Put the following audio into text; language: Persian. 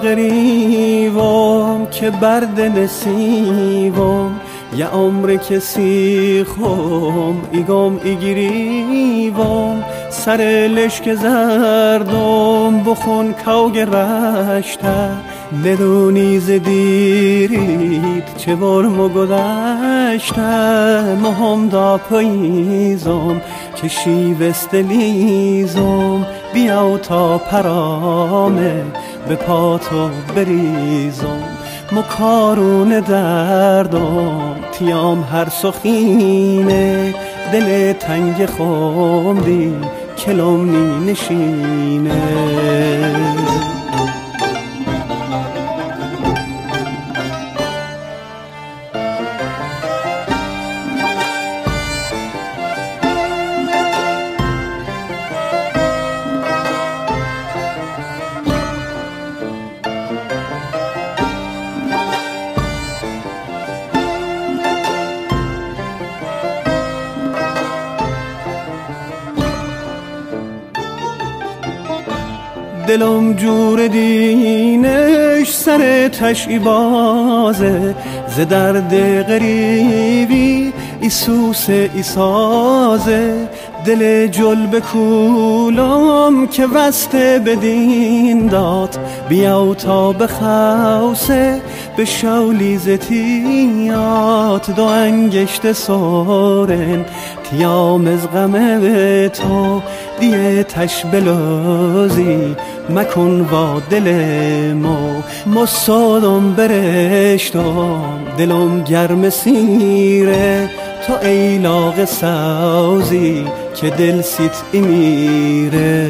غریوم که برد نسیوم یه عمر کسی خوم ایگم ایگیریوم سر لشک زردم بخون کوگ رشته ندونی زدیرید چه برمو گذشته مهم دا پاییزم که شیوستلیزم بیاو تا پرامه به پاتو بریزم مکارون دردم تیام هر سخینه دل تنگ خوندی کلم نی نشینه دلم جور دینش سر تشی بازه ز درد غریبی ایسوس ایسازه دل جل بکولم که وسته بدین داد بیاو تا بخوسه به شولی زتیات دو انگشت سورن تیام از غمه به تو دیه تش بلوزی مکن با دل مصادم برشتم دلم گرم سیره تو ایلاغ سوزی که دل سیت میره